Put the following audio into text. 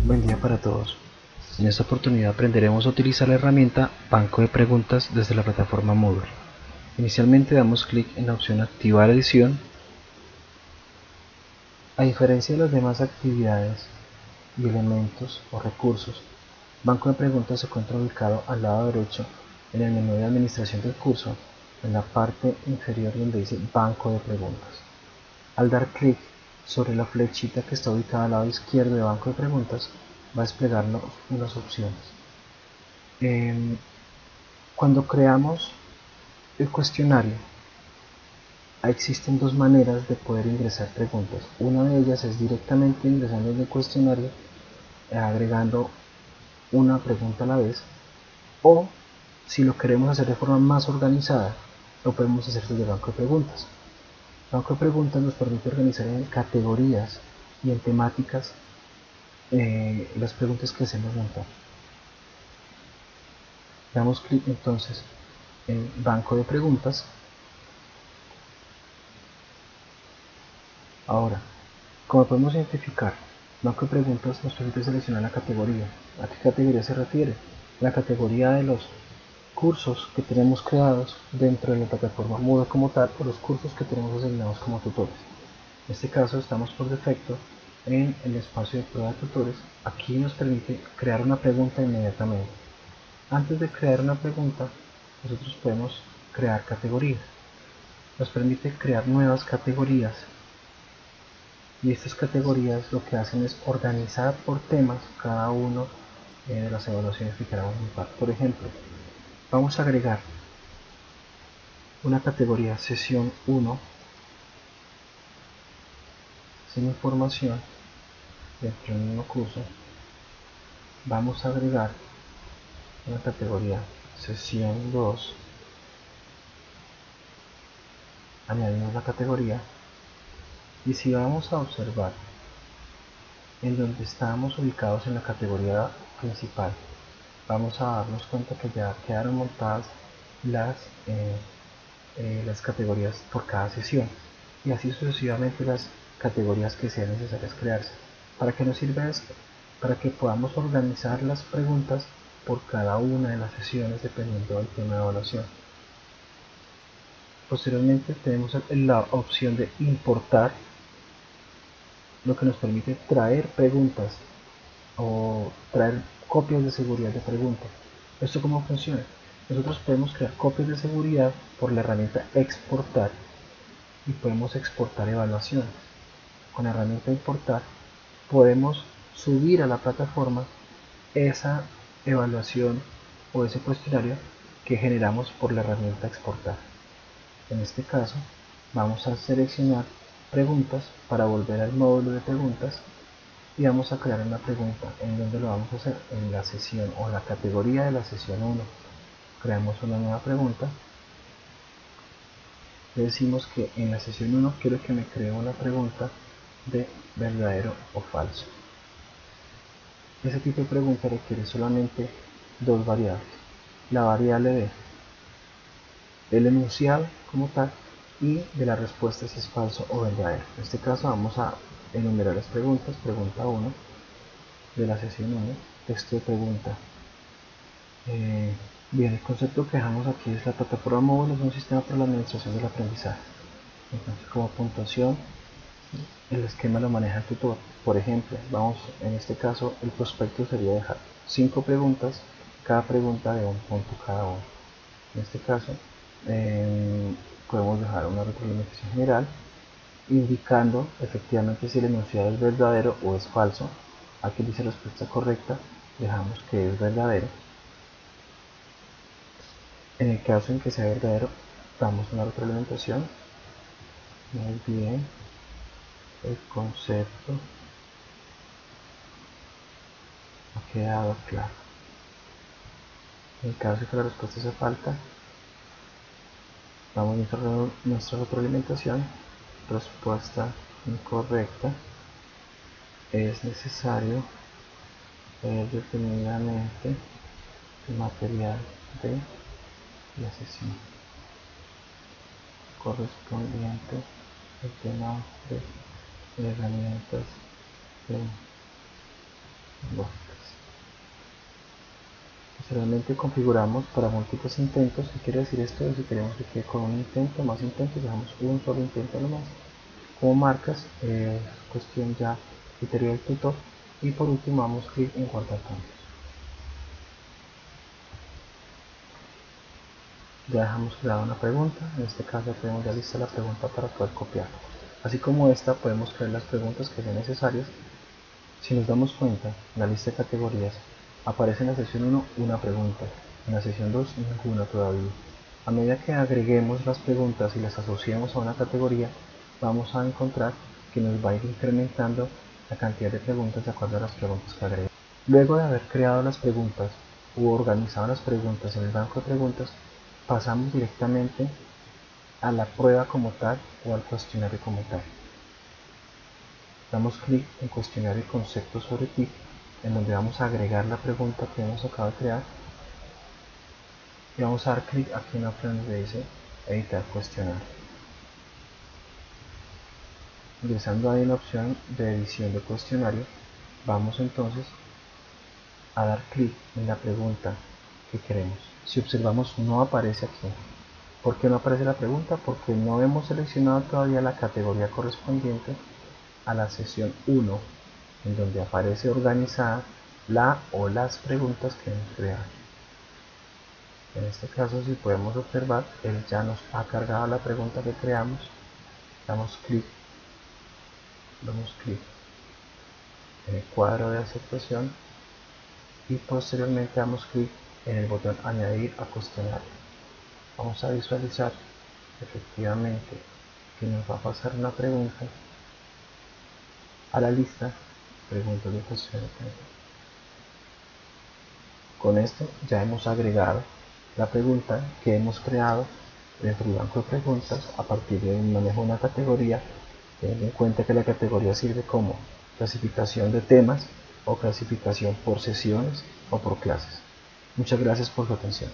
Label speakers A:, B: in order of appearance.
A: Buen día para todos. En esta oportunidad aprenderemos a utilizar la herramienta Banco de Preguntas desde la plataforma Moodle. Inicialmente damos clic en la opción Activar edición. A diferencia de las demás actividades y elementos o recursos, Banco de Preguntas se encuentra ubicado al lado derecho en el menú de administración del curso, en la parte inferior donde dice Banco de Preguntas. Al dar clic sobre la flechita que está ubicada al lado izquierdo de Banco de Preguntas, va a desplegarnos unas opciones. Cuando creamos el cuestionario, existen dos maneras de poder ingresar preguntas. Una de ellas es directamente ingresando en el cuestionario, agregando una pregunta a la vez, o si lo queremos hacer de forma más organizada, lo podemos hacer desde Banco de Preguntas. Banco de Preguntas nos permite organizar en categorías y en temáticas las preguntas que hacemos montar. Damos clic entonces en Banco de Preguntas. Ahora, como podemos identificar, Banco de Preguntas nos permite seleccionar la categoría. ¿A qué categoría se refiere? La categoría de los cursos que tenemos creados dentro de la plataforma Moodle como tal, o los cursos que tenemos asignados como tutores. En este caso estamos por defecto en el espacio de prueba de tutores. Aquí nos permite crear una pregunta inmediatamente. Antes de crear una pregunta, nosotros podemos crear categorías. Nos permite crear nuevas categorías, y estas categorías lo que hacen es organizar por temas cada uno de las evaluaciones que queramos montar. Por ejemplo, vamos a agregar una categoría sesión 1 sin información dentro del mismo curso. Vamos a agregar una categoría sesión 2, añadimos la categoría, y si vamos a observar en donde estamos ubicados en la categoría principal, vamos a darnos cuenta que ya quedaron montadas las categorías por cada sesión, y así sucesivamente las categorías que sean necesarias crearse. ¿Para qué nos sirve esto? Para que podamos organizar las preguntas por cada una de las sesiones dependiendo del tema de evaluación. Posteriormente tenemos la opción de importar, lo que nos permite traer preguntas o traer copias de seguridad de preguntas. ¿Esto cómo funciona? Nosotros podemos crear copias de seguridad por la herramienta exportar, y podemos exportar evaluaciones. Con la herramienta importar podemos subir a la plataforma esa evaluación o ese cuestionario que generamos por la herramienta exportar. En este caso vamos a seleccionar preguntas para volver al módulo de preguntas, y vamos a crear una pregunta. ¿En donde lo vamos a hacer? En la sesión o la categoría de la sesión 1. Creamos una nueva pregunta. Le decimos que en la sesión 1 quiero que me cree una pregunta de verdadero o falso. Ese tipo de pregunta requiere solamente dos variables: la variable del enunciado como tal, y de la respuesta si es falso o verdadero. En este caso vamos a enumerar las preguntas. Pregunta 1 de la sesión 1, texto de pregunta. Bien, el concepto que dejamos aquí es: la plataforma móvil es un sistema para la administración del aprendizaje. Entonces, como puntuación, el esquema lo maneja el tutor. Por ejemplo, en este caso el prospecto sería dejar 5 preguntas, cada pregunta de un punto cada uno. En este caso podemos dejar una retroalimentación general indicando efectivamente si el enunciado es verdadero o es falso. Aquí dice respuesta correcta, dejamos que es verdadero. En el caso en que sea verdadero, damos una retroalimentación. Muy bien, el concepto ha quedado claro. En el caso de que la respuesta sea falta, damos nuestra retroalimentación. Respuesta incorrecta, es necesario ver detenidamente el material de la sesión. correspondiente al tema de herramientas de lógicas. Posteriormente configuramos para múltiples intentos. ¿Qué quiere decir esto? Si queremos que quede con un intento, más intentos, dejamos un solo intento nomás. Como marcas, cuestión ya criterio del tutor. Y por último damos clic en guardar cambios. Ya dejamos creada una pregunta, en este caso tenemos ya lista la pregunta para poder copiarla. Así como esta, podemos crear las preguntas que sean necesarias. Si nos damos cuenta, en la lista de categorías aparece en la sección 1 una pregunta, en la sección 2 ninguna todavía. A medida que agreguemos las preguntas y las asociemos a una categoría, vamos a encontrar que nos va a ir incrementando la cantidad de preguntas de acuerdo a las preguntas que agreguemos. Luego de haber creado las preguntas u organizado las preguntas en el banco de preguntas, pasamos directamente a la prueba como tal o al cuestionario como tal. Damos clic en cuestionario y conceptos sobre ti, en donde vamos a agregar la pregunta que hemos acabado de crear y vamos a dar clic aquí en la opción donde dice editar cuestionario. Ingresando ahí en la opción de edición de cuestionario, vamos entonces a dar clic en la pregunta que queremos. Si observamos, no aparece aquí. ¿Por qué no aparece la pregunta? Porque no hemos seleccionado todavía la categoría correspondiente a la sesión 1, en donde aparece organizada la o las preguntas que hemos creado. En este caso, si podemos observar, él ya nos ha cargado la pregunta que creamos. Damos clic en el cuadro de aceptación y posteriormente damos clic en el botón añadir a cuestionario. Vamos a visualizar efectivamente que nos va a pasar una pregunta a la lista preguntas de cuestionario. Con esto ya hemos agregado la pregunta que hemos creado dentro del banco de preguntas a partir de un manejo de una categoría, teniendo en cuenta que la categoría sirve como clasificación de temas o clasificación por sesiones o por clases. Muchas gracias por su atención.